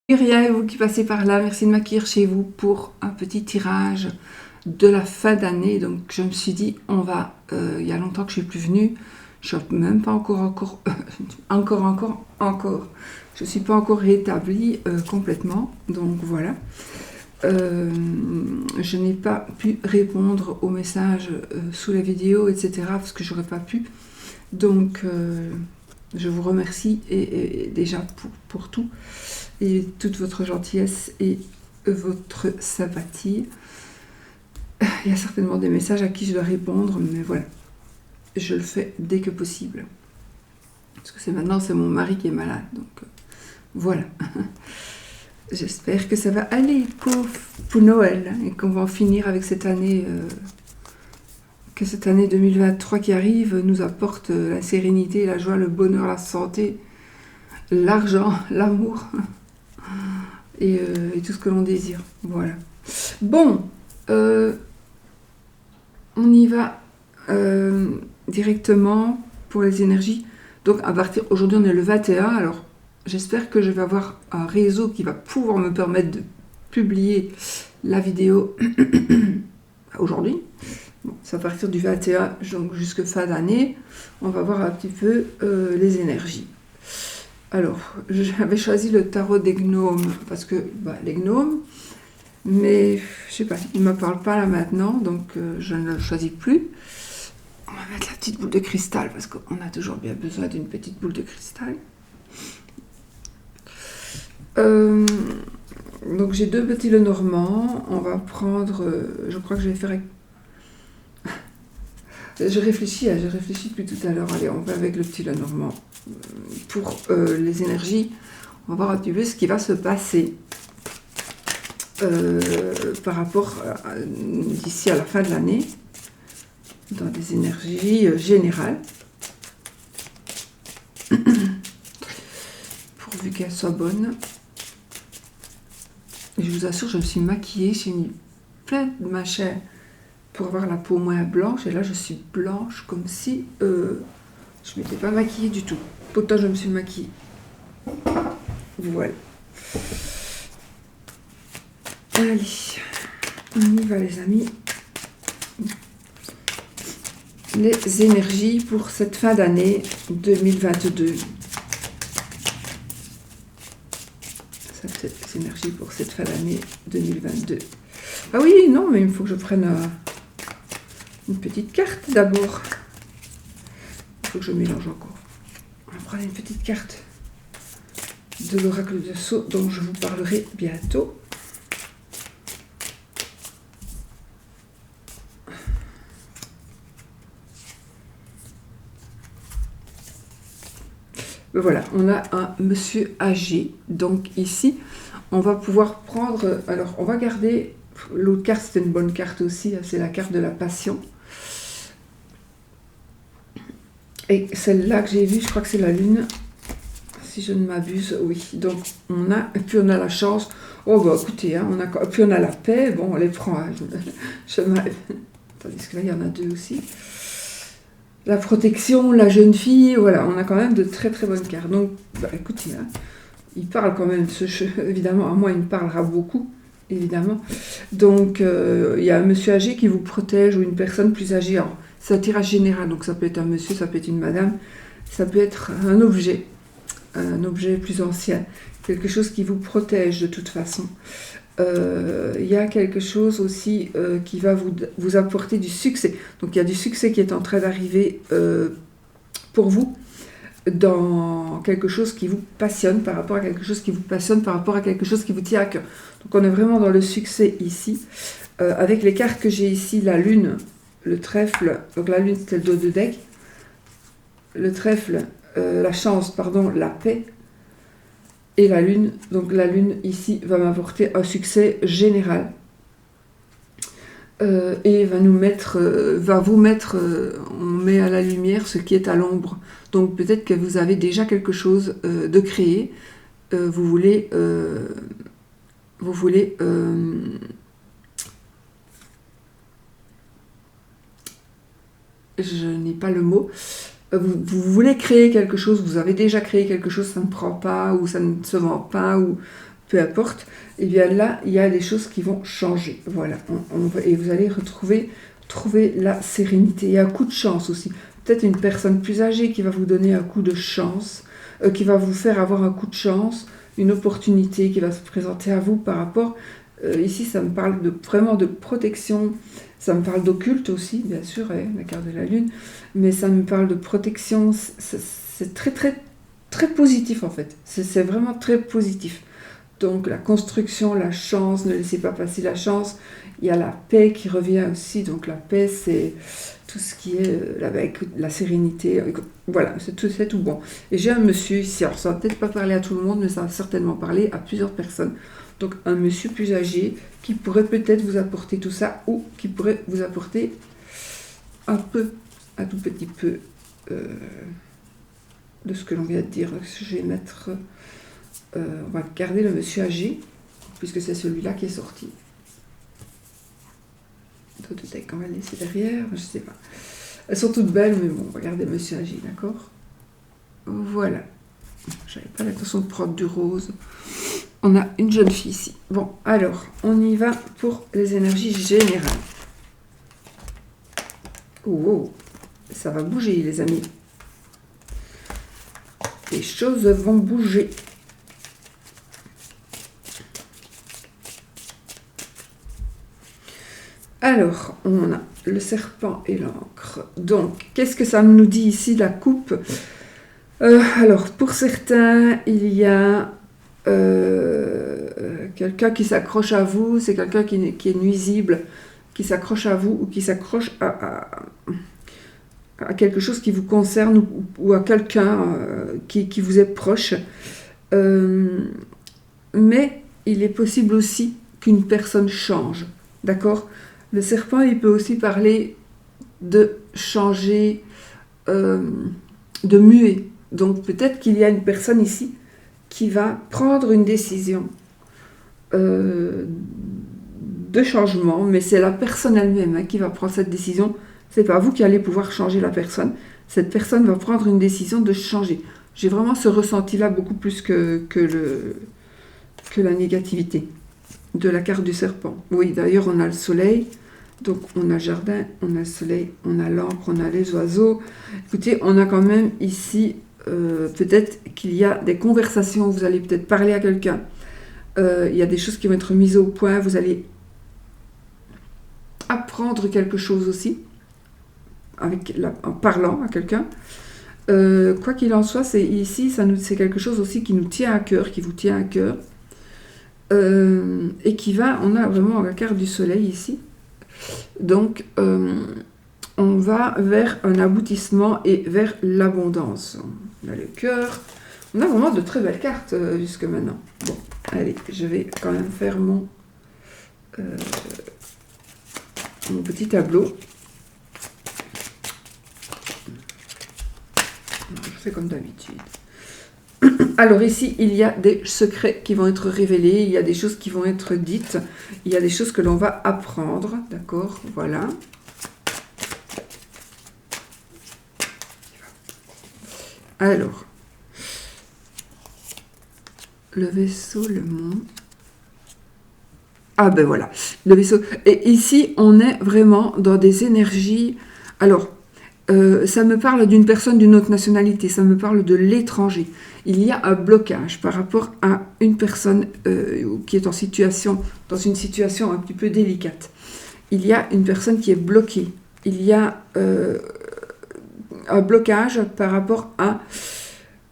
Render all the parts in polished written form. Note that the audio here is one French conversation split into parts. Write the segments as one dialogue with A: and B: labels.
A: Myria, vous qui passez par là, merci de m'accueillir chez vous pour un petit tirage de la fin d'année. Donc je me suis dit, on va, il y a longtemps que je suis plus venue, je suis même pas encore, je suis pas encore rétablie complètement. Donc voilà, je n'ai pas pu répondre aux messages sous la vidéo, etc. parce que j'aurais pas pu. Donc je vous remercie et déjà pour tout. Et toute votre gentillesse et votre sympathie. Il y a certainement des messages à qui je dois répondre, mais voilà, je le fais dès que possible. Parce que maintenant, c'est mon mari qui est malade, donc voilà. J'espère que ça va aller pour Noël, et qu'on va en finir avec cette année, que cette année 2023 qui arrive nous apporte la sérénité, la joie, le bonheur, la santé, l'argent, l'amour. Et tout ce que l'on désire. Voilà. Bon, on y va directement pour les énergies. Donc à partir aujourd'hui on est le 21. Alors j'espère que je vais avoir un réseau qui va pouvoir me permettre de publier la vidéo aujourd'hui. Bon, c'est à partir du 21, donc jusque fin d'année. On va voir un petit peu les énergies. Alors, j'avais choisi le tarot des gnomes, parce que les gnomes, mais je sais pas, ils ne me parlent pas là maintenant, donc je ne le choisis plus. On va mettre la petite boule de cristal, parce qu'on a toujours bien besoin d'une petite boule de cristal. Donc j'ai deux petits Lenormand, on va prendre, je crois que je vais faire... Je réfléchis depuis tout à l'heure, allez, on va avec le petit Lenormand. Pour les énergies, on va voir un petit peu ce qui va se passer par rapport d'ici à la fin de l'année dans des énergies générales, pourvu qu'elles soient bonnes. Et je vous assure, je me suis maquillée, j'ai mis plein de machin pour avoir la peau moins blanche, et là je suis blanche comme si je ne m'étais pas maquillée du tout. Pourtant je me suis maquillée. Voilà. Allez, on y va les amis. Les énergies pour cette fin d'année 2022. Les énergies pour cette fin d'année 2022. Ah oui, non, mais il faut que je prenne une petite carte d'abord. Il faut que je mélange encore. On va prendre une petite carte de l'oracle de Sceaux dont je vous parlerai bientôt. Voilà, on a un monsieur âgé. Donc ici, on va pouvoir prendre... Alors, on va garder... L'autre carte, c'était une bonne carte aussi. C'est la carte de la passion. Et celle-là que j'ai vue, je crois que c'est la lune. Si je ne m'abuse, oui. Donc, on a... Et puis, on a la chance. Oh, bah, écoutez, hein, puis, on a la paix. Bon, on les prend. Hein. Tandis que là, il y en a deux aussi. La protection, la jeune fille. Voilà, on a quand même de très, très bonnes cartes. Donc, bah, écoutez, hein, il parle quand même. Évidemment, à moi, il me parlera beaucoup. Évidemment. Donc, il y a un monsieur âgé qui vous protège ou une personne plus âgée. Alors, c'est un tirage général. Donc, ça peut être un monsieur, ça peut être une madame. Ça peut être un objet plus ancien, quelque chose qui vous protège de toute façon. Il y a quelque chose aussi qui va vous apporter du succès. Donc il y a du succès qui est en train d'arriver pour vous dans quelque chose qui vous passionne, par rapport à quelque chose qui vous passionne, par rapport à quelque chose qui vous tient à cœur. Donc on est vraiment dans le succès ici. Avec les cartes que j'ai ici, la lune, le trèfle, donc la lune c'était le dos de deck, le trèfle, la chance, pardon, la paix, et la lune. Donc la lune ici va m'apporter un succès général. Et va nous mettre, on met à la lumière ce qui est à l'ombre. Donc peut-être que vous avez déjà quelque chose de créé. Vous voulez je n'ai pas le mot. Vous voulez créer quelque chose, vous avez déjà créé quelque chose, ça ne prend pas, ou ça ne se vend pas, ou peu importe, et bien là, il y a des choses qui vont changer. Voilà, et vous allez trouver la sérénité. Et un coup de chance aussi. Peut-être une personne plus âgée qui va vous donner un coup de chance, qui va vous faire avoir un coup de chance, une opportunité qui va se présenter à vous par rapport... ici, ça me parle vraiment de protection, ça me parle d'occulte aussi, bien sûr, la carte de la lune, mais ça me parle de protection, c'est très, très, très positif en fait. C'est vraiment très positif. Donc la construction, la chance, ne laissez pas passer la chance. Il y a la paix qui revient aussi. Donc la paix, c'est tout ce qui est avec la sérénité. Voilà, c'est tout bon. Et j'ai un monsieur ici, alors ça va peut-être pas parler à tout le monde, mais ça va certainement parler à plusieurs personnes. Donc un monsieur plus âgé qui pourrait peut-être vous apporter tout ça, ou qui pourrait vous apporter un tout petit peu de ce que l'on vient de dire. Je vais mettre... on va garder le monsieur âgé, puisque c'est celui-là qui est sorti. D'autres détails qu'on va laisser derrière, je sais pas. Elles sont toutes belles, mais bon, on va garder monsieur âgé, d'accord? Voilà. J'avais pas l'intention de prendre du rose. On a une jeune fille ici. Bon, alors, on y va pour les énergies générales. Oh, ça va bouger, les amis. Les choses vont bouger. Alors, on a le serpent et l'encre. Donc, qu'est-ce que ça nous dit ici, la coupe? Alors, pour certains, il y a quelqu'un qui s'accroche à vous, c'est quelqu'un qui est nuisible, qui s'accroche à vous ou qui s'accroche à quelque chose qui vous concerne ou à quelqu'un qui vous est proche. Mais il est possible aussi qu'une personne change, d'accord? Le serpent, il peut aussi parler de changer, de muer. Donc peut-être qu'il y a une personne ici qui va prendre une décision de changement, mais c'est la personne elle-même qui va prendre cette décision. C'est pas vous qui allez pouvoir changer la personne. Cette personne va prendre une décision de changer. J'ai vraiment ce ressenti-là beaucoup plus que la négativité de la carte du serpent. Oui, d'ailleurs, on a le soleil. Donc, on a le jardin, on a le soleil, on a l'encre, on a les oiseaux. Écoutez, on a quand même ici, peut-être qu'il y a des conversations, vous allez peut-être parler à quelqu'un. Il y a des choses qui vont être mises au point, vous allez apprendre quelque chose aussi, en parlant à quelqu'un. Quoi qu'il en soit, c'est quelque chose aussi qui nous tient à cœur, qui vous tient à cœur. Et on a vraiment la carte du soleil ici. Donc, on va vers un aboutissement et vers l'abondance. On a le cœur. On a vraiment de très belles cartes jusque maintenant. Bon, allez, je vais quand même faire mon petit tableau. Je fais comme d'habitude. Alors ici, il y a des secrets qui vont être révélés, il y a des choses qui vont être dites, il y a des choses que l'on va apprendre, d'accord? Voilà. Alors, le vaisseau, le mont. Ah ben voilà, le vaisseau. Et ici, on est vraiment dans des énergies... Alors, ça me parle d'une personne d'une autre nationalité, ça me parle de l'étranger. Il y a un blocage par rapport à une personne qui est dans une situation un petit peu délicate. Il y a une personne qui est bloquée. Il y a un blocage par rapport à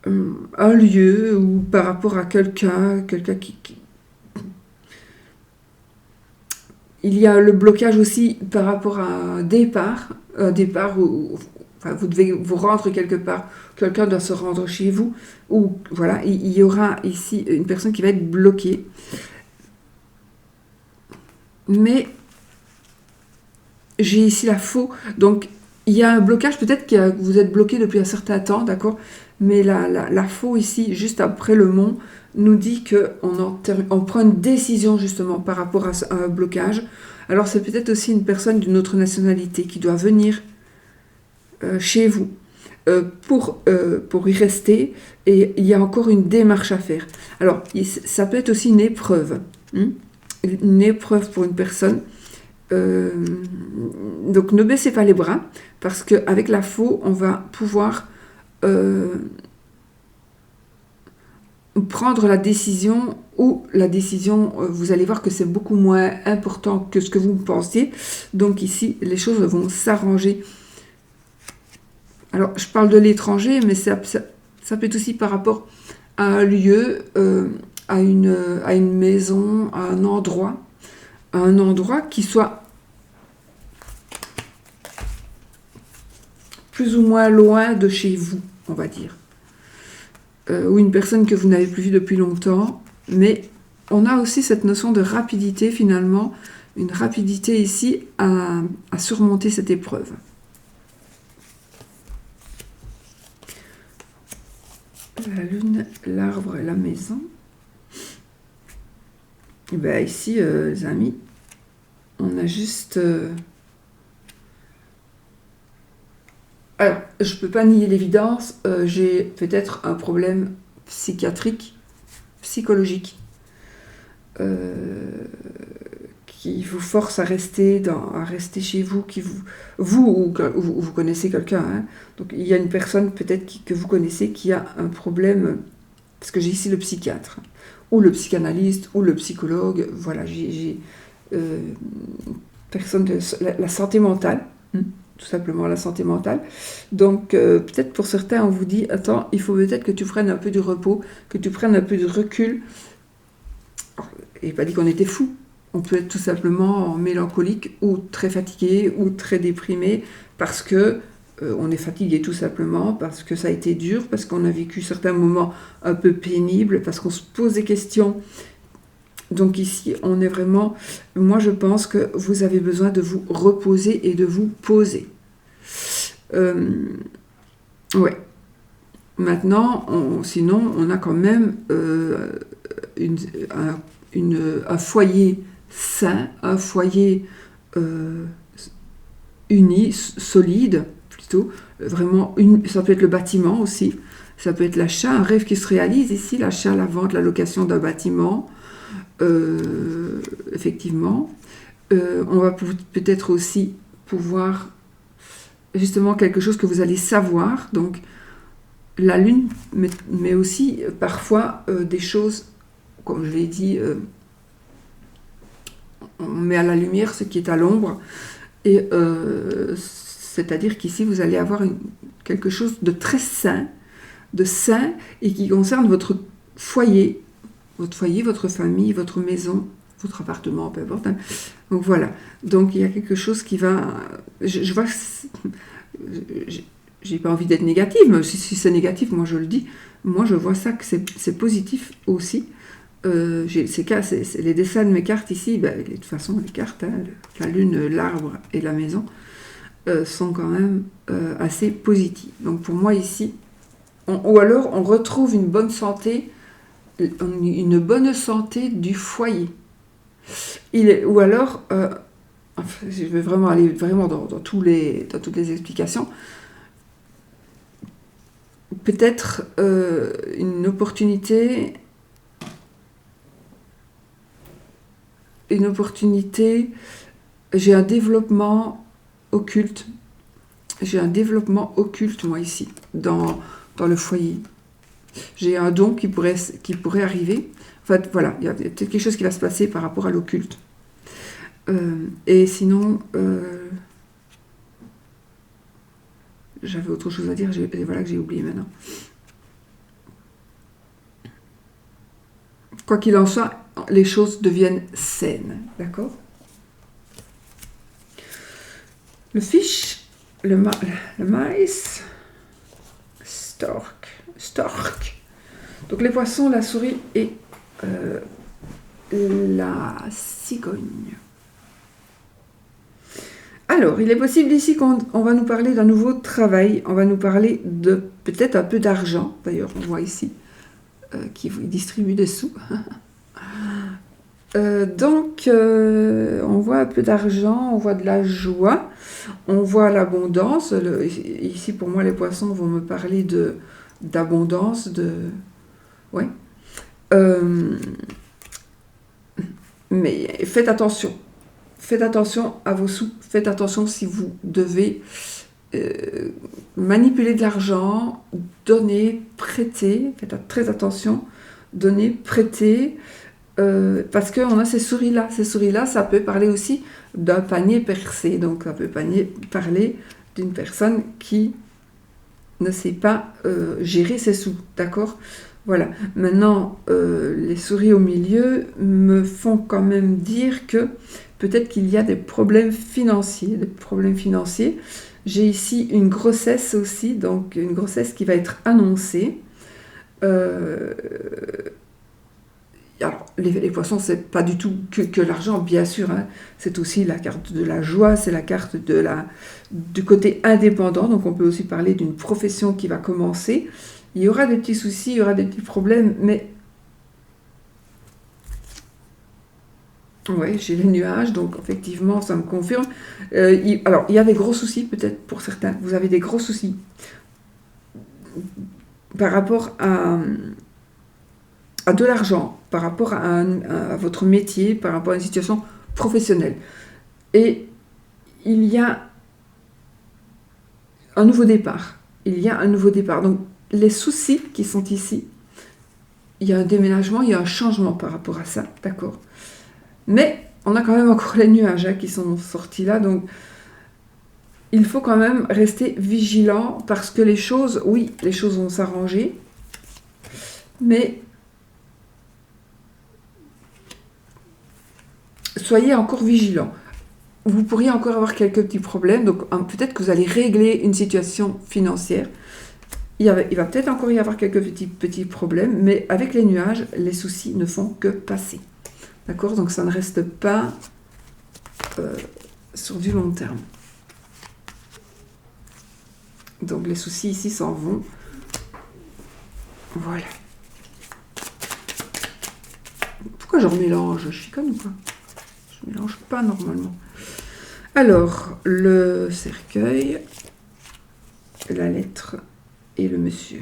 A: un lieu ou par rapport à quelqu'un qui... Il y a le blocage aussi par rapport à un départ où enfin, vous devez vous rendre quelque part, quelqu'un doit se rendre chez vous, ou voilà, il y aura ici une personne qui va être bloquée. Mais j'ai ici la faux, donc il y a un blocage, peut-être que vous êtes bloqué depuis un certain temps, d'accord, mais la faux ici, juste après le mont, nous dit qu'on prend une décision justement par rapport à un blocage. Alors c'est peut-être aussi une personne d'une autre nationalité qui doit venir chez vous. pour y rester, et il y a encore une démarche à faire. Alors, ça peut être aussi une épreuve, hein, une épreuve pour une personne. Donc, ne baissez pas les bras, parce qu'avec la faux, on va pouvoir prendre la décision, ou la décision, vous allez voir que c'est beaucoup moins important que ce que vous pensiez. Donc ici, les choses vont s'arranger. Alors, je parle de l'étranger, mais ça peut être aussi par rapport à un lieu, à une maison, à un endroit qui soit plus ou moins loin de chez vous, on va dire. Ou une personne que vous n'avez plus vue depuis longtemps, mais on a aussi cette notion de rapidité, finalement, une rapidité ici à surmonter cette épreuve. La lune, l'arbre et la maison. Et bien ici, les amis, on a juste... Alors, je ne peux pas nier l'évidence, j'ai peut-être un problème psychiatrique, psychologique, qui vous force à rester chez vous, ou vous connaissez quelqu'un, hein. Donc il y a une personne peut-être que vous connaissez qui a un problème, parce que j'ai ici le psychiatre, ou le psychanalyste, ou le psychologue, voilà, j'ai personne de la santé mentale, tout simplement la santé mentale. Donc peut-être pour certains on vous dit, attends, il faut peut-être que tu prennes un peu de repos, que tu prennes un peu de recul. Et pas dit qu'on était fou. On peut être tout simplement mélancolique, ou très fatigué, ou très déprimé, parce que on est fatigué tout simplement, parce que ça a été dur, parce qu'on a vécu certains moments un peu pénibles, parce qu'on se pose des questions. Donc ici, on est vraiment... Moi, je pense que vous avez besoin de vous reposer et de vous poser. Ouais. Maintenant, sinon, on a quand même un foyer sain, un foyer uni, solide, plutôt. Vraiment, ça peut être le bâtiment aussi. Ça peut être l'achat, un rêve qui se réalise ici, l'achat, la vente, la location d'un bâtiment. Effectivement. On va peut-être aussi pouvoir, justement, quelque chose que vous allez savoir. Donc, la lune, mais aussi parfois des choses, comme je l'ai dit, on met à la lumière ce qui est à l'ombre, et c'est-à-dire qu'ici vous allez avoir quelque chose de très sain, et qui concerne votre foyer, votre famille, votre maison, votre appartement, peu importe. Hein. Donc voilà. Donc il y a quelque chose qui va... Je vois... J'ai pas envie d'être négative, mais si c'est négatif, moi je le dis. Moi je vois ça que c'est positif aussi. Les dessins de mes cartes ici, de toute façon les cartes, hein, la lune, l'arbre et la maison, sont quand même assez positives. Donc pour moi ici, ou alors on retrouve une bonne santé du foyer. Ou alors, je vais vraiment aller vraiment dans toutes les explications. Peut-être une opportunité, j'ai un développement occulte. Moi, ici, dans le foyer. J'ai un don qui pourrait arriver. En fait, voilà, il y a peut-être quelque chose qui va se passer par rapport à l'occulte. Et sinon, j'avais autre chose à dire, voilà que j'ai oublié maintenant. Quoi qu'il en soit, les choses deviennent saines, d'accord ? Le fish, le maïs, stork. Donc les poissons, la souris et la cigogne. Alors, il est possible ici qu'on va nous parler d'un nouveau travail, on va nous parler de peut-être un peu d'argent, d'ailleurs on voit ici, qui distribue des sous. On voit un peu d'argent, on voit de la joie, on voit l'abondance. Ici, pour moi, les poissons vont me parler d'abondance, ouais. Mais faites attention. Faites attention à vos sous. Faites attention si vous devez manipuler de l'argent, donner, prêter. Faites très attention. Donner, prêter. Parce qu'on a ces souris-là. Ces souris-là, ça peut parler aussi d'un panier percé. Donc, ça peut parler d'une personne qui ne sait pas gérer ses sous. D'accord ? Voilà. Maintenant, les souris au milieu me font quand même dire que peut-être qu'il y a des problèmes financiers. J'ai ici une grossesse aussi, donc une grossesse qui va être annoncée. Alors, les poissons, c'est pas du tout que l'argent, bien sûr. Hein. C'est aussi la carte de la joie, c'est la carte du côté indépendant. Donc, on peut aussi parler d'une profession qui va commencer. Il y aura des petits soucis, il y aura des petits problèmes, mais... Oui, j'ai les nuages, donc effectivement, ça me confirme. Alors, il y a des gros soucis, peut-être, pour certains. Vous avez des gros soucis par rapport à de l'argent, par rapport à votre métier, par rapport à une situation professionnelle. Et il y a un nouveau départ. Donc, les soucis qui sont ici, il y a un déménagement, il y a un changement par rapport à ça, d'accord ? Mais on a quand même encore les nuages qui sont sortis là, donc il faut quand même rester vigilant parce que les choses vont s'arranger, mais soyez encore vigilants. Vous pourriez encore avoir quelques petits problèmes, donc peut-être que vous allez régler une situation financière. Il va peut-être encore y avoir quelques petits problèmes, mais avec les nuages, les soucis ne font que passer. D'accord ? Donc ça ne reste pas sur du long terme. Donc les soucis ici s'en vont. Voilà. Pourquoi je remélange ? Je suis conne ou quoi ? Je ne mélange pas normalement. Alors, le cercueil, la lettre et le monsieur.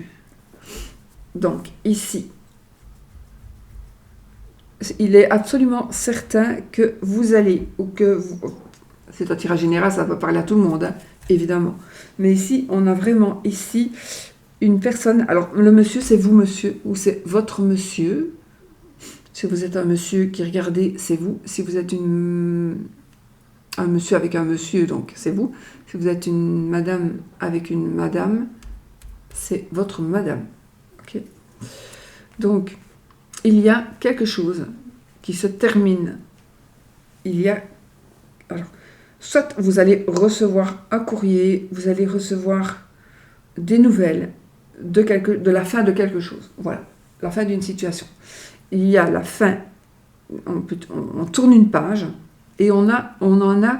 A: Donc, ici, il est absolument certain que vous allez, c'est un tirage général, ça va parler à tout le monde, hein, évidemment. Mais ici, on a vraiment ici une personne, alors le monsieur, c'est vous monsieur, ou c'est votre monsieur. Si vous êtes un monsieur qui regardez, c'est vous. Si vous êtes un monsieur avec un monsieur, donc c'est vous. Si vous êtes une madame avec une madame, c'est votre madame. Ok ? Donc, il y a quelque chose qui se termine. Alors, soit vous allez recevoir un courrier, vous allez recevoir des nouvelles de la fin de quelque chose. Voilà, la fin d'une situation. Il y a la fin, on tourne une page et on en a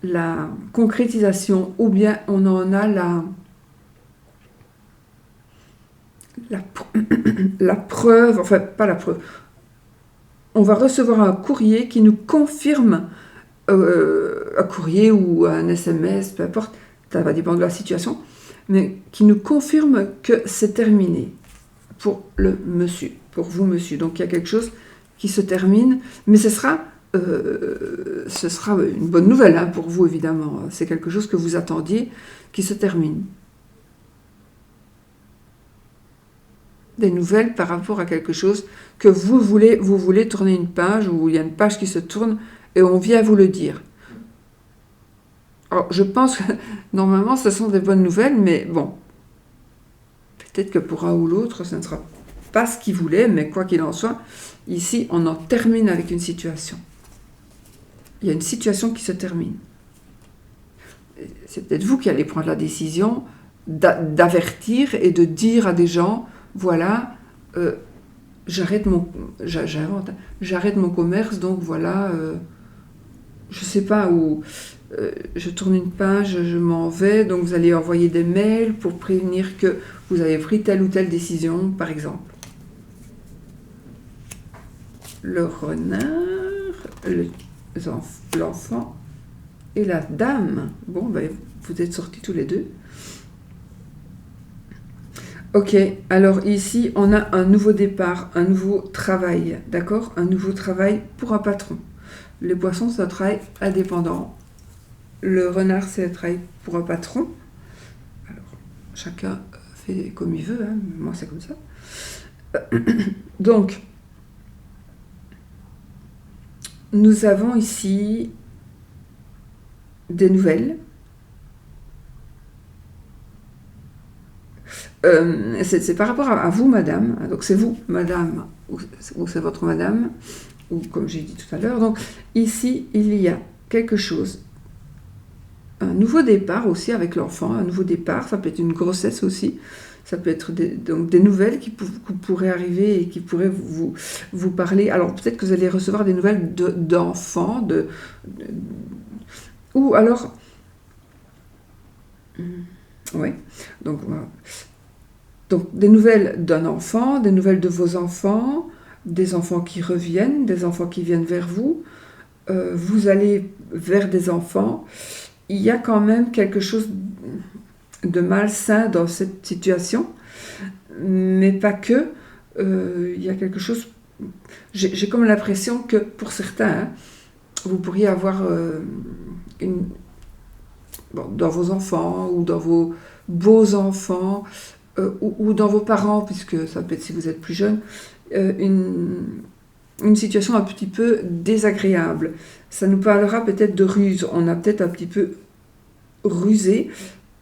A: la concrétisation ou bien on en a la preuve, enfin pas la preuve. On va recevoir un courrier qui nous confirme, un courrier ou un SMS, peu importe, ça va dépendre de la situation, mais qui nous confirme que c'est terminé pour le monsieur, pour vous monsieur. Donc il y a quelque chose qui se termine, mais ce sera une bonne nouvelle hein, pour vous évidemment. C'est quelque chose que vous attendiez qui se termine. Des nouvelles par rapport à quelque chose que vous voulez tourner une page, ou il y a une page qui se tourne et on vient vous le dire. Alors, je pense que normalement ce sont des bonnes nouvelles, mais bon, peut-être que pour un ou l'autre, ce ne sera pas ce qu'il voulait, mais quoi qu'il en soit, ici, on en termine avec une situation. Il y a une situation qui se termine. C'est peut-être vous qui allez prendre la décision d'avertir et de dire à des gens, voilà, j'arrête mon commerce, donc voilà, je sais pas où, je tourne une page, je m'en vais, donc vous allez envoyer des mails pour prévenir que vous avez pris telle ou telle décision, par exemple. Le renard. l'enfant et la dame. Bon, ben, vous êtes sortis tous les deux. Ok, alors ici, on a un nouveau départ, un nouveau travail, d'accord? Un nouveau travail pour un patron. Les poissons, c'est un travail indépendant. Le renard, c'est un travail pour un patron. Alors, chacun fait comme il veut, hein, moi c'est comme ça. Donc, nous avons ici des nouvelles. C'est par rapport à vous, madame. Donc, c'est vous, madame, ou c'est votre madame, ou comme j'ai dit tout à l'heure. Donc, ici, il y a quelque chose. Un nouveau départ aussi avec l'enfant, un nouveau départ. Ça peut être une grossesse aussi. Ça peut être donc des nouvelles qui pourraient arriver et qui pourraient vous parler. Alors, peut-être que vous allez recevoir des nouvelles d'enfants, ou alors... Oui, donc... Donc, des nouvelles d'un enfant, des nouvelles de vos enfants, des enfants qui reviennent, des enfants qui viennent vers vous. Vous allez vers des enfants. Il y a quand même quelque chose de malsain dans cette situation, mais pas que. Il y a quelque chose... J'ai comme l'impression que pour certains, hein, vous pourriez avoir dans vos enfants ou dans vos beaux-enfants, ou dans vos parents, puisque ça peut être si vous êtes plus jeune, une situation un petit peu désagréable. Ça nous parlera peut-être de ruse. On a peut-être un petit peu rusé.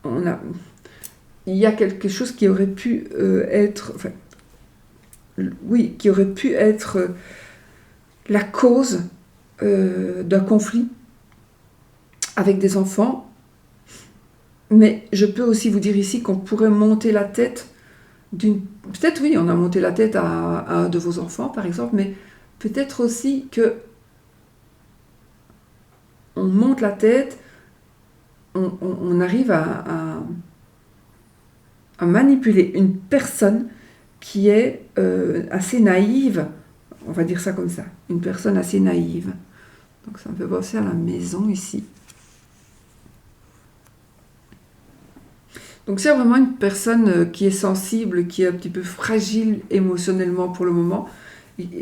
A: Il y a quelque chose qui aurait pu être... Enfin, oui, qui aurait pu être la cause d'un conflit avec des enfants. Mais je peux aussi vous dire ici qu'on pourrait monter la tête d'une... Peut-être oui, on a monté la tête à un de vos enfants, par exemple, mais peut-être aussi que on monte la tête, on arrive à manipuler une personne qui est assez naïve, on va dire ça comme ça, une personne assez naïve. Donc ça me fait penser à la maison ici. Donc c'est vraiment une personne qui est sensible, qui est un petit peu fragile émotionnellement pour le moment,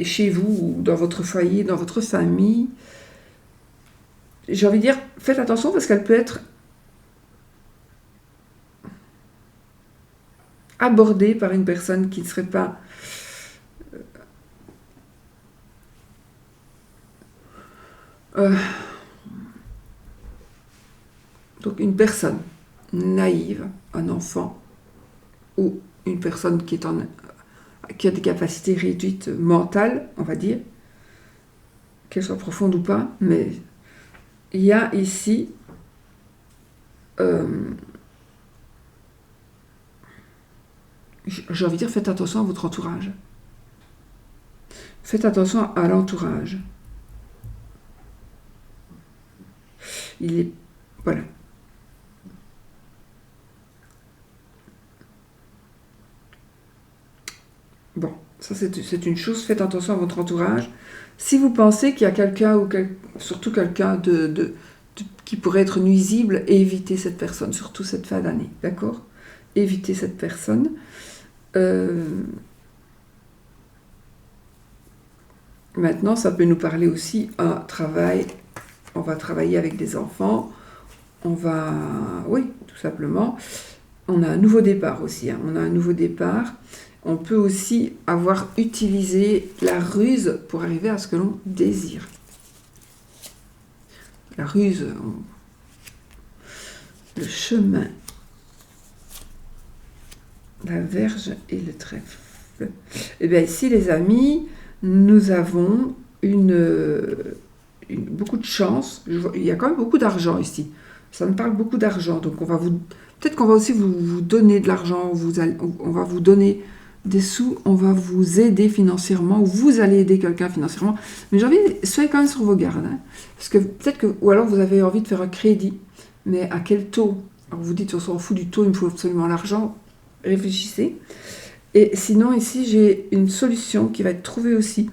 A: chez vous, ou dans votre foyer, dans votre famille. J'ai envie de dire, faites attention parce qu'elle peut être abordée par une personne qui ne serait pas... Donc une personne naïve, un enfant, ou une personne qui a des capacités réduites mentales, on va dire, qu'elles soient profondes ou pas, mais il y a ici j'ai envie de dire, faites attention à votre entourage. Faites attention à l'entourage. Il est... Voilà. Bon, ça c'est une chose, faites attention à votre entourage. Si vous pensez qu'il y a quelqu'un, surtout quelqu'un qui pourrait être nuisible, évitez cette personne, surtout cette fin d'année, d'accord? Évitez cette personne. Maintenant, ça peut nous parler aussi un travail. On va travailler avec des enfants. Oui, tout simplement. On a un nouveau départ aussi. Hein. On a un nouveau départ. On peut aussi avoir utilisé la ruse pour arriver à ce que l'on désire. La ruse, le chemin, la verge et le trèfle. Eh bien ici, les amis, nous avons beaucoup de chance. Il y a quand même beaucoup d'argent ici. Ça me parle beaucoup d'argent. Donc peut-être qu'on va aussi vous donner de l'argent. On va vous donner des sous, on va vous aider financièrement, ou vous allez aider quelqu'un financièrement. Mais j'ai envie, soyez quand même sur vos gardes. Hein, parce que peut-être que, ou alors vous avez envie de faire un crédit, mais à quel taux? Alors vous dites, on s'en fout du taux, il me faut absolument l'argent. Réfléchissez. Et sinon, ici, j'ai une solution qui va être trouvée aussi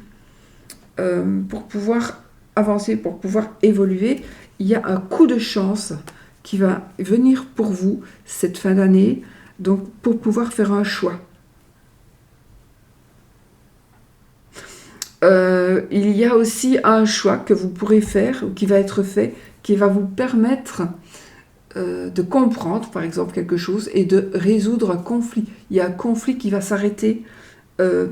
A: pour pouvoir avancer, pour pouvoir évoluer, il y a un coup de chance qui va venir pour vous cette fin d'année, donc pour pouvoir faire un choix. Il y a aussi un choix que vous pourrez faire, ou qui va être fait, qui va vous permettre de comprendre, par exemple, quelque chose et de résoudre un conflit. Il y a un conflit qui va s'arrêter. Un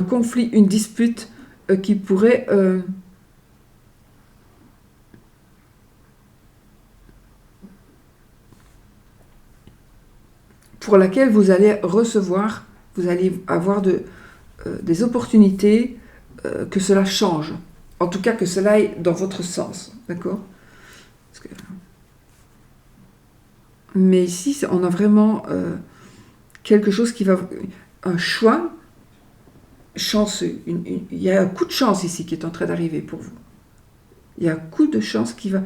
A: conflit, une dispute qui pourrait... pour laquelle vous allez recevoir, vous allez avoir des opportunités, que cela change. En tout cas, que cela aille dans votre sens. D'accord ? Mais ici, on a vraiment quelque chose qui va... Un choix chanceux. Il y a un coup de chance ici qui est en train d'arriver pour vous. Il y a un coup de chance qui va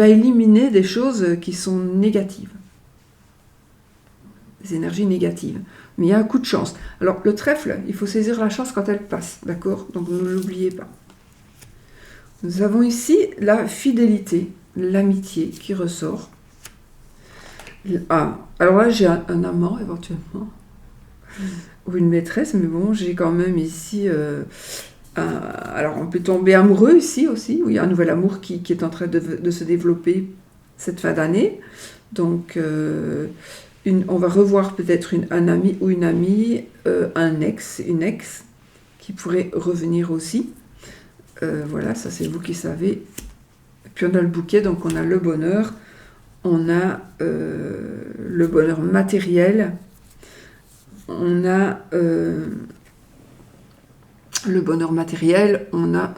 A: éliminer des choses qui sont négatives. Des énergies négatives. Mais il y a un coup de chance. Alors, le trèfle, il faut saisir la chance quand elle passe. D'accord ? Donc, ne l'oubliez pas. Nous avons ici la fidélité, l'amitié qui ressort. Ah, alors là, j'ai un amant éventuellement, ou une maîtresse, mais bon, j'ai quand même ici... alors, on peut tomber amoureux ici aussi, où il y a un nouvel amour qui est en train de se développer cette fin d'année. Donc, on va revoir peut-être un ami ou une amie, un ex, une ex, qui pourrait revenir aussi. Voilà, ça c'est vous qui savez. Puis on a le bouquet, donc on a le bonheur, on a le bonheur matériel, on a le bonheur matériel, on a...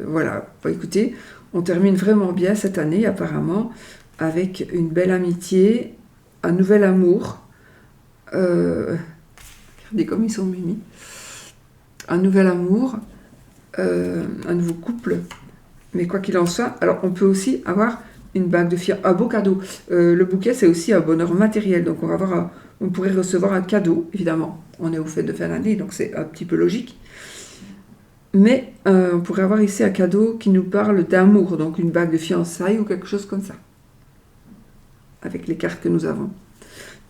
A: voilà, bah, écoutez, on termine vraiment bien cette année apparemment, avec une belle amitié, un nouvel amour. Regardez comme ils sont mimi. Un nouvel amour, un nouveau couple. Mais quoi qu'il en soit, alors on peut aussi avoir une bague de fiançailles, un beau cadeau. Le bouquet, c'est aussi un bonheur matériel. Donc on pourrait recevoir un cadeau, évidemment. On est au fait de fin d'année, donc c'est un petit peu logique. Mais on pourrait avoir ici un cadeau qui nous parle d'amour, donc une bague de fiançailles ou quelque chose comme ça. Avec les cartes que nous avons.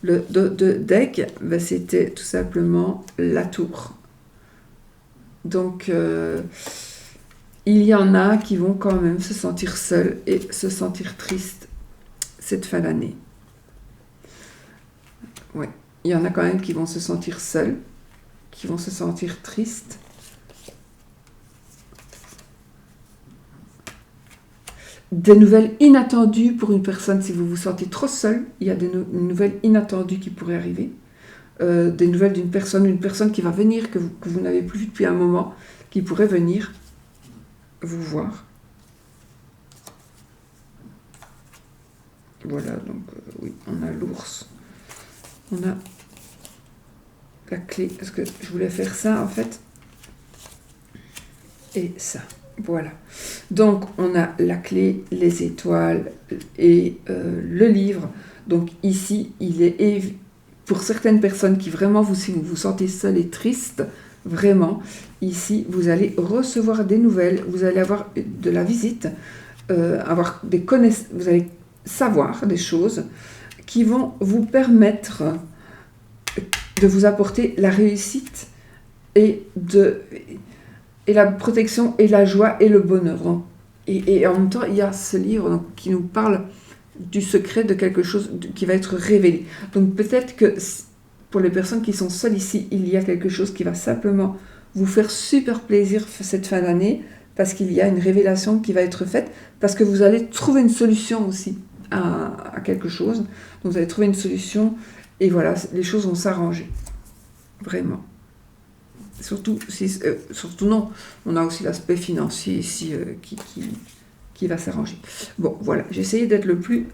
A: Le deck, ben, c'était tout simplement la tour. Donc, il y en a qui vont quand même se sentir seuls et se sentir tristes cette fin d'année. Ouais, il y en a quand même qui vont se sentir seuls, qui vont se sentir tristes. Des nouvelles inattendues pour une personne, si vous vous sentez trop seul, il y a des nouvelles inattendues qui pourraient arriver. Des nouvelles d'une personne, une personne qui va venir, que vous n'avez plus vu depuis un moment, qui pourrait venir vous voir. Voilà, donc oui, on a l'ours. On a la clé. Est-ce que je voulais faire ça en fait? Et ça. Voilà. Donc, on a la clé, les étoiles et le livre. Donc, ici, il est pour certaines personnes qui vraiment, si vous vous sentez seul et triste, vraiment, ici, vous allez recevoir des nouvelles, vous allez avoir de la visite, avoir des connaissances, vous allez savoir des choses qui vont vous permettre de vous apporter la réussite et la protection et la joie et le bonheur. Donc, et en même temps, il y a ce livre donc, qui nous parle du secret de quelque chose qui va être révélé. Donc peut-être que pour les personnes qui sont seules ici, il y a quelque chose qui va simplement vous faire super plaisir cette fin d'année, parce qu'il y a une révélation qui va être faite, parce que vous allez trouver une solution aussi à quelque chose. Donc vous allez trouver une solution, et voilà, les choses vont s'arranger. Vraiment. Surtout non, on a aussi l'aspect financier ici qui va s'arranger. Bon, voilà, j'ai essayé d'être le plus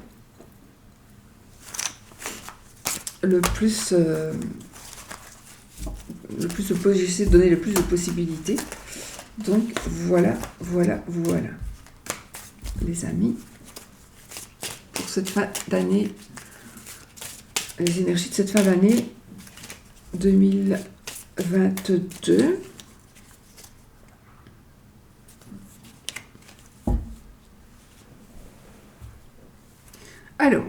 A: j'essaie de donner le plus de possibilités. Donc voilà, les amis, pour cette fin d'année, les énergies de cette fin d'année 2021. 22. Alors,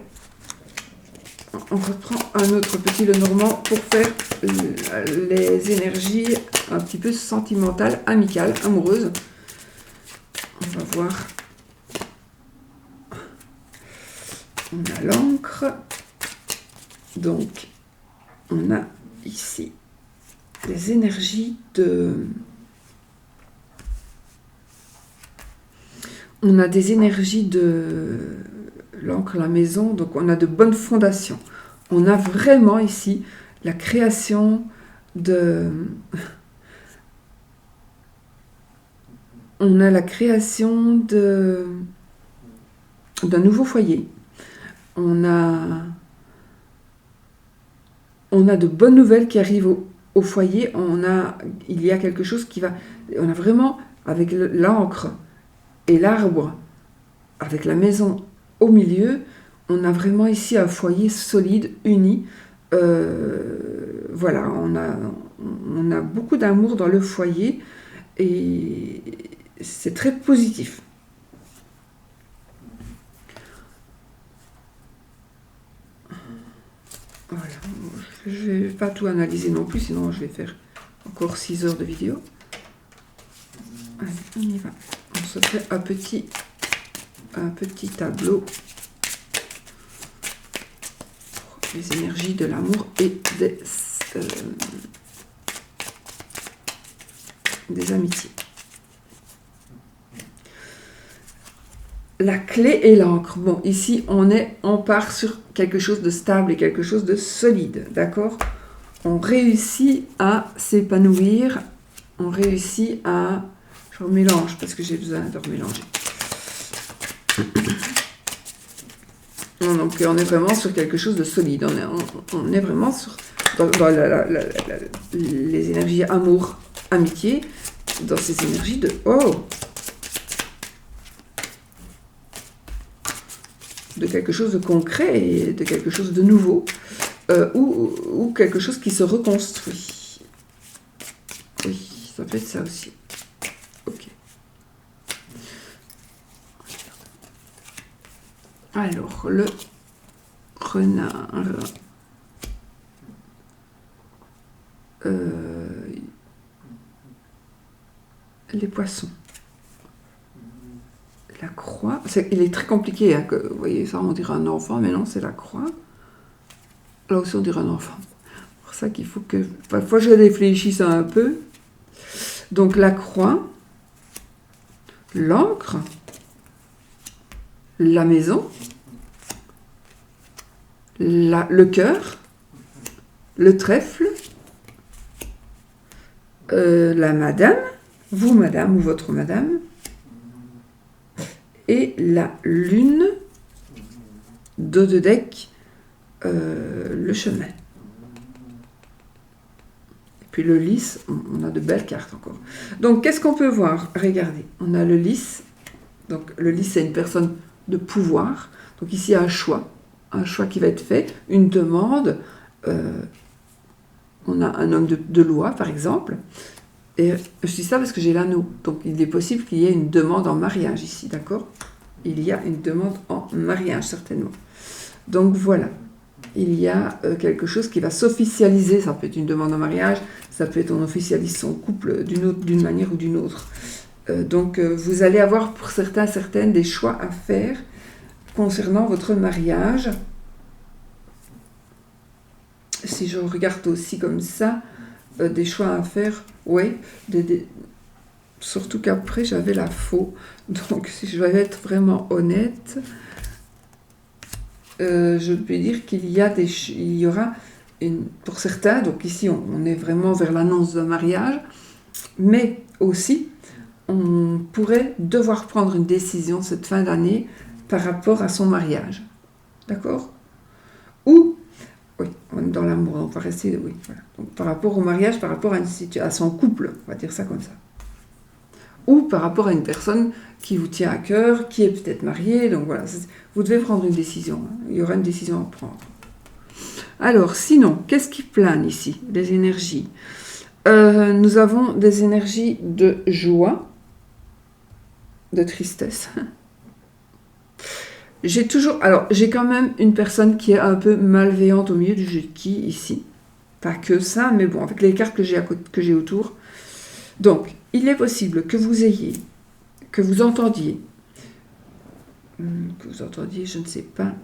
A: on reprend un autre petit Lenormand pour faire les énergies un petit peu sentimentales, amicales, amoureuses. On va voir. On a l'encre. Donc, on a ici les énergies de... On a des énergies de l'encre, la maison, donc on a de bonnes fondations. On a vraiment ici la création de... On a la création d'un nouveau foyer. On a de bonnes nouvelles qui arrivent au foyer. Il y a quelque chose qui va... On a vraiment, avec l'encre et l'arbre, avec la maison au milieu, on a vraiment ici un foyer solide, uni. Voilà, on a beaucoup d'amour dans le foyer et c'est très positif. Voilà, je ne vais pas tout analyser non plus, sinon je vais faire encore 6 heures de vidéo. Allez, on y va. On se fait un petit tableau pour les énergies de l'amour et des amitiés. La clé et l'encre. Bon, ici, on part sur quelque chose de stable et quelque chose de solide, d'accord? On réussit à s'épanouir, on réussit à... Je remélange parce que j'ai besoin de remélanger. Donc, on est vraiment sur quelque chose de solide. On est vraiment sur dans les énergies amour, amitié, dans ces énergies de... Oh! De quelque chose de concret et de quelque chose de nouveau, ou quelque chose qui se reconstruit. Oui, ça peut être ça aussi. Ok. Alors, le renard. Les poissons. La croix, il est très compliqué, hein, vous voyez ça, on dirait un enfant, mais non, c'est la croix. Là aussi, on dirait un enfant. C'est pour ça qu'il faut que, parfois, je réfléchisse un peu. Donc, la croix, l'encre, la maison, le cœur, le trèfle, la madame, vous, madame, ou votre madame, et la lune, dos de deck, le chemin. Et puis le lys, on a de belles cartes encore. Donc, qu'est-ce qu'on peut voir? Regardez, on a le lys. Donc, le lys, c'est une personne de pouvoir. Donc, ici, il y a un choix qui va être fait, une demande. On a un homme de loi, par exemple. Et je dis ça parce que j'ai l'anneau. Donc, il est possible qu'il y ait une demande en mariage ici, d'accord? Il y a une demande en mariage, certainement. Donc, voilà. Il y a quelque chose qui va s'officialiser. Ça peut être une demande en mariage, ça peut être on officialise son couple d'une manière ou d'une autre. Donc, vous allez avoir pour certaines, des choix à faire concernant votre mariage. Si je regarde aussi comme ça, des choix à faire, oui, surtout qu'après j'avais la faux. Donc, si je vais être vraiment honnête, je peux dire qu'il y aura pour certains, donc ici on est vraiment vers l'annonce d'un mariage, mais aussi on pourrait devoir prendre une décision cette fin d'année par rapport à son mariage. D'accord? Ou, oui, on est dans l'amour, on va rester, oui, voilà. Donc, par rapport au mariage, par rapport à son couple, on va dire ça comme ça. Ou par rapport à une personne qui vous tient à cœur, qui est peut-être mariée, donc voilà, vous devez prendre une décision, hein. Il y aura une décision à prendre. Alors, sinon, qu'est-ce qui plane ici? Les énergies. Nous avons des énergies de joie, de tristesse. J'ai quand même une personne qui est un peu malveillante au milieu du jeu de qui ici. Pas que ça, mais bon, avec les cartes que j'ai autour. Donc, il est possible que vous entendiez, je ne sais pas,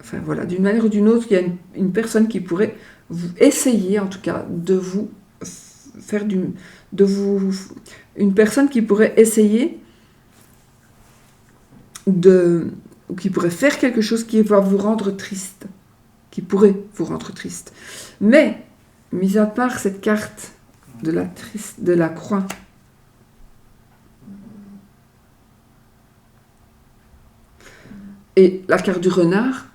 A: enfin voilà, d'une manière ou d'une autre, il y a une personne qui pourrait vous essayer, en tout cas, de vous faire une personne qui pourrait essayer qui pourrait faire quelque chose qui va vous rendre triste, qui pourrait vous rendre triste. Mais, mis à part cette carte de la croix, et la carte du renard,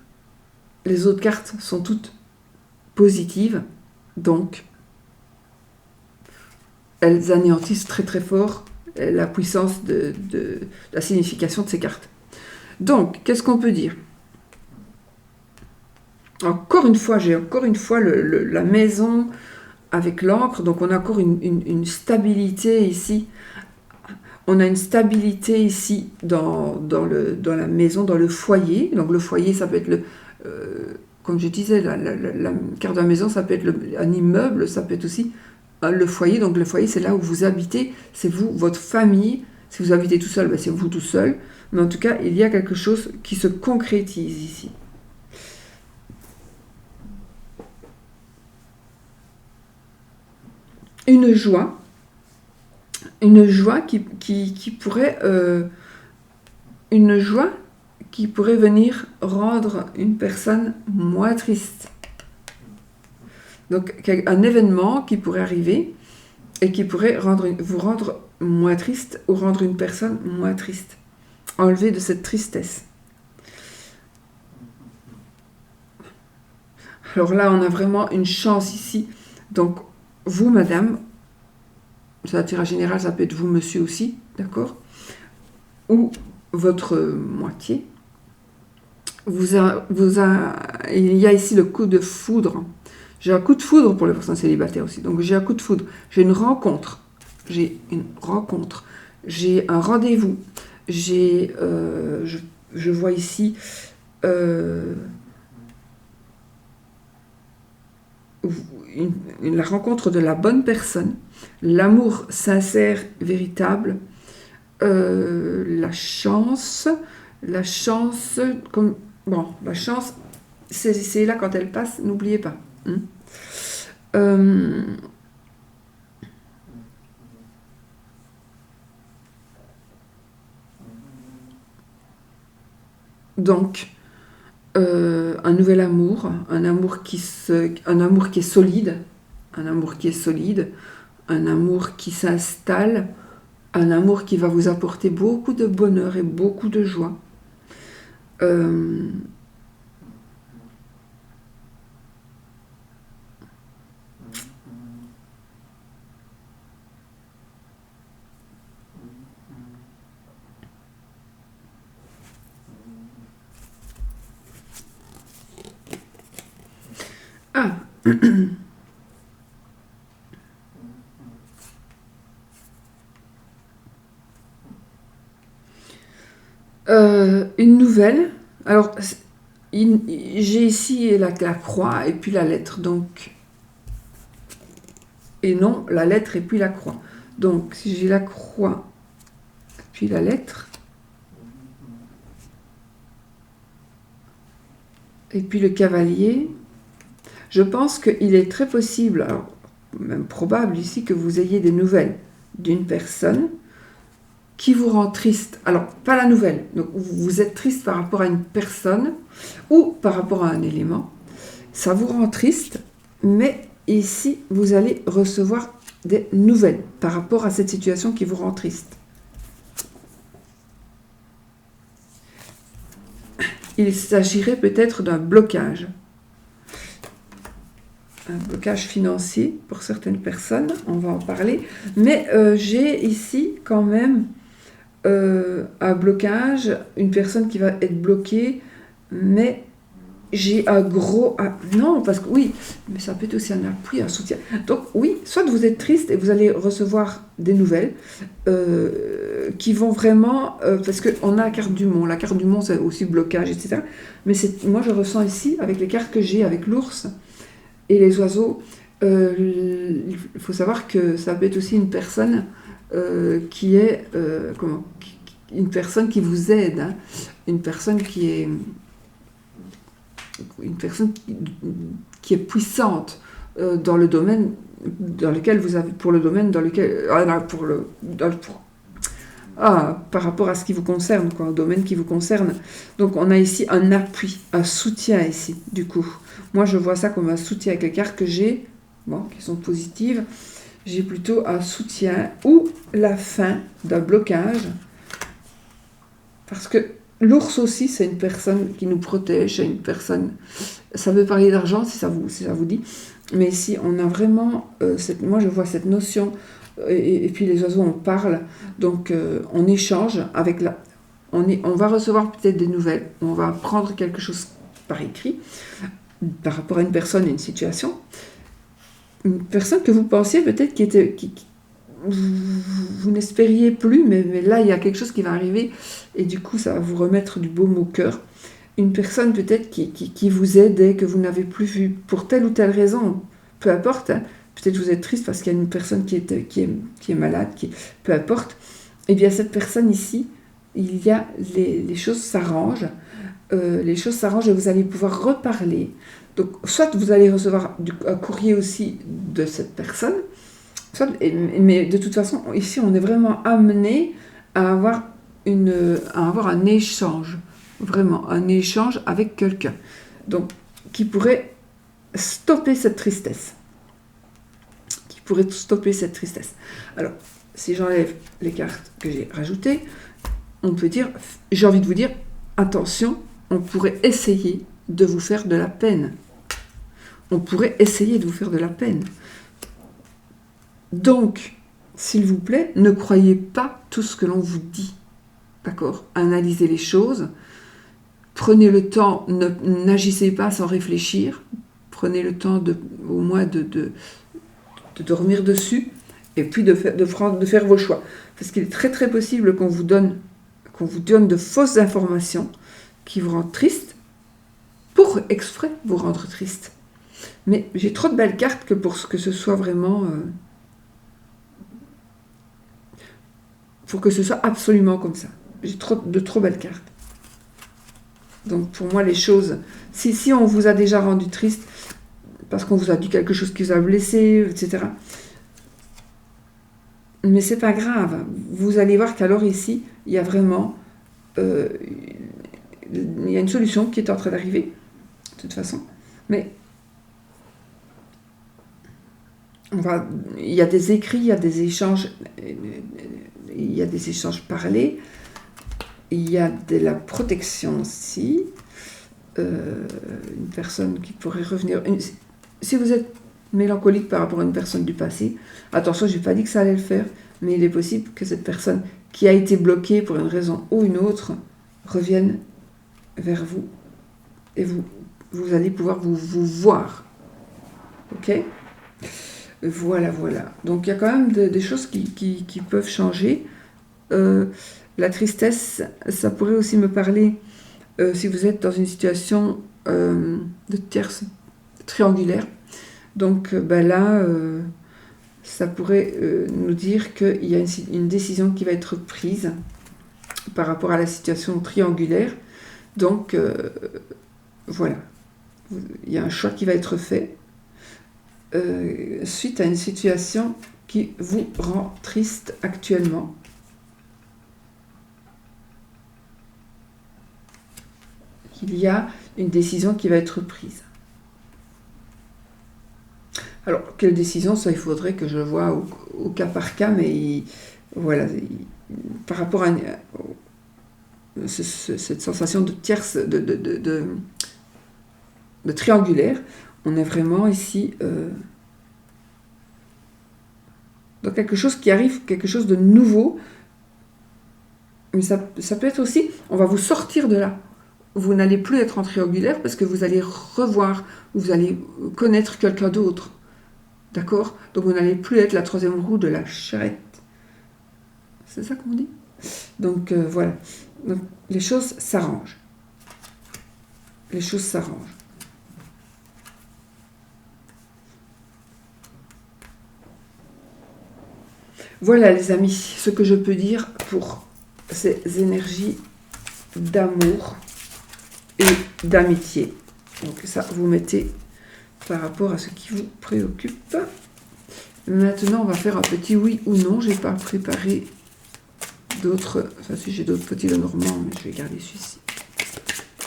A: les autres cartes sont toutes positives, donc elles anéantissent très très fort la puissance de la signification de ces cartes. Donc, qu'est-ce qu'on peut dire? J'ai encore une fois la maison avec l'encre, donc on a encore une stabilité ici. On a une stabilité ici dans la maison, dans le foyer. Donc le foyer, ça peut être comme je disais, la carte de la maison, ça peut être un immeuble, ça peut être aussi le foyer. Donc le foyer, c'est là où vous habitez, c'est vous, votre famille. Si vous habitez tout seul, ben c'est vous tout seul. Mais en tout cas, il y a quelque chose qui se concrétise ici. Une joie qui pourrait venir rendre une personne moins triste. Donc un événement qui pourrait arriver et qui pourrait vous rendre moins triste ou rendre une personne moins triste. Enlever de cette tristesse. Alors là, on a vraiment une chance ici. Donc, vous, madame, c'est un tirage général, ça peut être vous, monsieur aussi, d'accord? Ou votre moitié. Il y a ici le coup de foudre. J'ai un coup de foudre pour les personnes célibataires aussi. Donc, j'ai un coup de foudre. J'ai une rencontre. J'ai un rendez-vous. Je vois ici la rencontre de la bonne personne, l'amour sincère, véritable, la chance, c'est là quand elle passe, n'oubliez pas. Donc, un nouvel amour, un amour qui est solide, un amour qui s'installe, un amour qui va vous apporter beaucoup de bonheur et beaucoup de joie. Ah une nouvelle. Alors, j'ai ici la croix et puis la lettre. Donc, et non, la lettre et puis la croix. Donc, si j'ai la croix puis la lettre, et puis le cavalier, je pense qu'il est très possible, alors même probable ici, que vous ayez des nouvelles d'une personne qui vous rend triste. Alors, pas la nouvelle. Donc, vous êtes triste par rapport à une personne ou par rapport à un élément. Ça vous rend triste, mais ici, vous allez recevoir des nouvelles par rapport à cette situation qui vous rend triste. Il s'agirait peut-être d'un blocage. Un blocage financier pour certaines personnes, on va en parler. Mais j'ai ici quand même un blocage, une personne qui va être bloquée, mais j'ai un gros... non, parce que oui, mais ça peut être aussi un appui, un soutien. Donc oui, soit vous êtes triste et vous allez recevoir des nouvelles qui vont vraiment... parce qu'on a la carte du mont. La carte du mont, c'est aussi blocage, etc. Mais moi, je ressens ici, avec les cartes que j'ai, avec l'ours et les oiseaux, il faut savoir que ça peut être aussi une personne qui est... une personne qui vous aide, hein, une personne qui est... une personne qui est puissante dans le domaine dans lequel vous avez, pour le domaine dans lequel, par rapport à ce qui vous concerne, quoi, au domaine qui vous concerne. Donc on a ici un appui, un soutien ici, du coup. Moi je vois ça comme un soutien avec les cartes que j'ai, qui sont positives. J'ai plutôt un soutien ou la fin d'un blocage, parce que l'ours aussi, c'est une personne qui nous protège, c'est une personne... Ça veut parler d'argent, si ça vous dit. Mais ici, on a vraiment... moi, je vois cette notion, et puis les oiseaux, on parle. Donc, on échange avec la... On va recevoir peut-être des nouvelles. On va prendre quelque chose par écrit, par rapport à une personne et une situation. Une personne que vous pensiez peut-être vous n'espériez plus, mais là, il y a quelque chose qui va arriver, et du coup, ça va vous remettre du baume au cœur. Une personne peut-être qui vous aide et que vous n'avez plus vu, pour telle ou telle raison, peu importe, hein. Peut-être vous êtes triste parce qu'il y a une personne qui est malade, peu importe, et bien cette personne ici, il y a les choses s'arrangent, et vous allez pouvoir reparler. Donc, soit vous allez recevoir un courrier aussi de cette personne, mais de toute façon, ici, on est vraiment amené à avoir un échange, vraiment un échange avec quelqu'un. Donc, qui pourrait stopper cette tristesse. Alors, si j'enlève les cartes que j'ai rajoutées, on peut dire, j'ai envie de vous dire, attention, on pourrait essayer de vous faire de la peine. Donc, s'il vous plaît, ne croyez pas tout ce que l'on vous dit. D'accord ? Analysez les choses. Prenez le temps, n'agissez pas sans réfléchir. Prenez le temps au moins de dormir dessus et puis de faire vos choix. Parce qu'il est très très possible qu'on vous donne de fausses informations qui vous rendent triste pour exprès vous rendre triste. Mais j'ai trop de belles cartes que pour que ce soit vraiment... pour que ce soit absolument comme ça. J'ai de trop belles cartes. Donc pour moi, les choses... Si on vous a déjà rendu triste, parce qu'on vous a dit quelque chose qui vous a blessé, etc. Mais c'est pas grave. Vous allez voir qu'alors ici, il y a vraiment... il y a une solution qui est en train d'arriver, de toute façon. Mais... il y a des écrits, il y a des échanges parlés, il y a de la protection aussi, une personne qui pourrait revenir. Si vous êtes mélancolique par rapport à une personne du passé, attention, je n'ai pas dit que ça allait le faire, mais il est possible que cette personne qui a été bloquée pour une raison ou une autre revienne vers vous, et vous allez pouvoir vous voir. Ok ? Voilà. Donc il y a quand même des choses qui peuvent changer. La tristesse, ça pourrait aussi me parler si vous êtes dans une situation de tierce triangulaire. Donc là, ça pourrait nous dire qu'il y a une décision qui va être prise par rapport à la situation triangulaire. Donc voilà, il y a un choix qui va être fait. Suite à une situation qui vous rend triste actuellement. Il y a une décision qui va être prise. Alors, quelle décision ? Ça, il faudrait que je vois au cas par cas, mais par rapport à cette sensation de tierce, de triangulaire, on est vraiment ici dans quelque chose qui arrive, quelque chose de nouveau. Mais ça peut être aussi, on va vous sortir de là. vous n'allez plus être en triangulaire parce que vous allez revoir, vous allez connaître quelqu'un d'autre. D'accord? Donc vous n'allez plus être la troisième roue de la charrette. C'est ça qu'on dit? Donc voilà. Donc, les choses s'arrangent. Les choses s'arrangent. Voilà les amis, ce que je peux dire pour ces énergies d'amour et d'amitié. Donc ça, vous mettez par rapport à ce qui vous préoccupe. Maintenant, on va faire un petit oui ou non. Je n'ai pas préparé d'autres... Enfin, si j'ai d'autres petits Lenormand, mais je vais garder celui-ci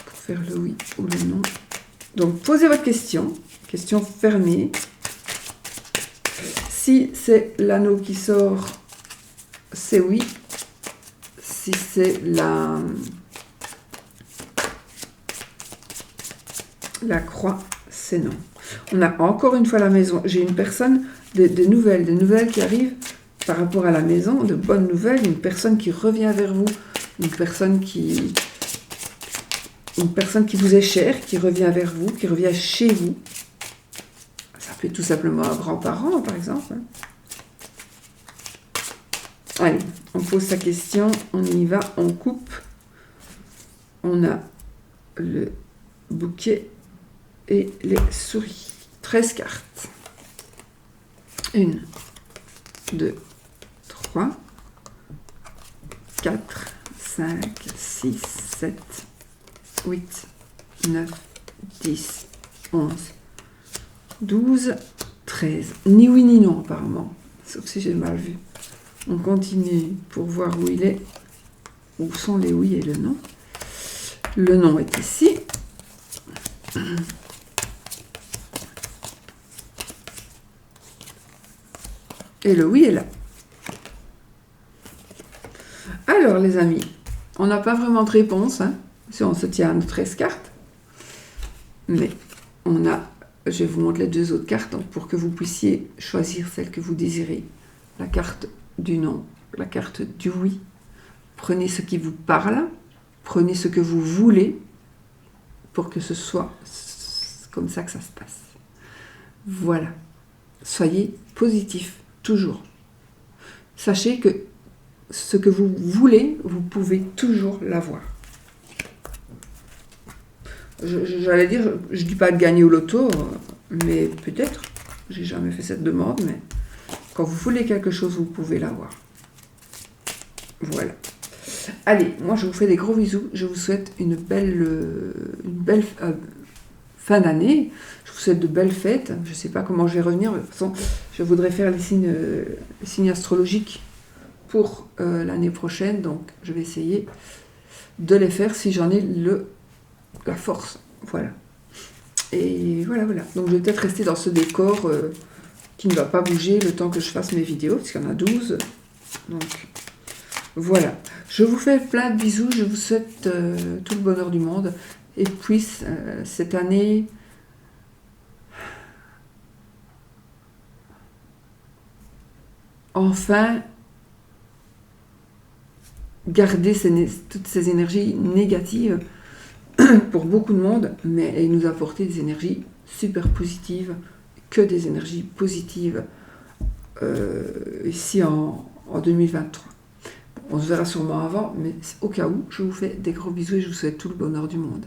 A: pour faire le oui ou le non. Donc, posez votre question. Question fermée. Si c'est l'anneau qui sort, c'est oui. Si c'est la croix, c'est non. On a encore une fois la maison. J'ai une personne, des nouvelles qui arrivent par rapport à la maison, de bonnes nouvelles, une personne qui revient vers vous, une personne qui vous est chère, qui revient vers vous, qui revient chez vous. Ça peut être tout simplement un grand-parent, par exemple. Allez, on pose sa question, on y va, on coupe. On a le bouquet et les souris. 13 cartes. 1, 2, 3, 4, 5, 6, 7, 8, 9, 10, 11, 12, 13. Ni oui ni non apparemment, sauf si j'ai mal vu. On continue pour voir où il est, où sont les oui et le non. Le non est ici. Et le oui est là. Alors les amis, on n'a pas vraiment de réponse, hein, si on se tient à nos 13 cartes. Mais on a, je vais vous montrer les deux autres cartes donc, pour que vous puissiez choisir celle que vous désirez. La carte du non, la carte du oui. Prenez ce qui vous parle, prenez ce que vous voulez pour que ce soit comme ça que ça se passe. Voilà. Soyez positif, toujours. Sachez que ce que vous voulez, vous pouvez toujours l'avoir. J'allais dire, je ne dis pas de gagner au loto, mais peut-être. J'ai jamais fait cette demande, mais quand vous voulez quelque chose, vous pouvez l'avoir. Voilà. Allez, moi je vous fais des gros bisous. Je vous souhaite une belle fin d'année. Je vous souhaite de belles fêtes. Je ne sais pas comment je vais revenir. De toute façon, je voudrais faire les signes astrologiques pour l'année prochaine. Donc, je vais essayer de les faire si j'en ai la force. Voilà. Et voilà. Donc, je vais peut-être rester dans ce décor qui ne va pas bouger le temps que je fasse mes vidéos, parce qu'il y en a 12. Donc, voilà. Je vous fais plein de bisous. Je vous souhaite tout le bonheur du monde. Et puis, cette année... enfin, garder toutes ces énergies négatives pour beaucoup de monde, et nous apporter des énergies super positives, que des énergies positives ici en 2023. On se verra sûrement avant, mais au cas où, je vous fais des gros bisous et je vous souhaite tout le bonheur du monde.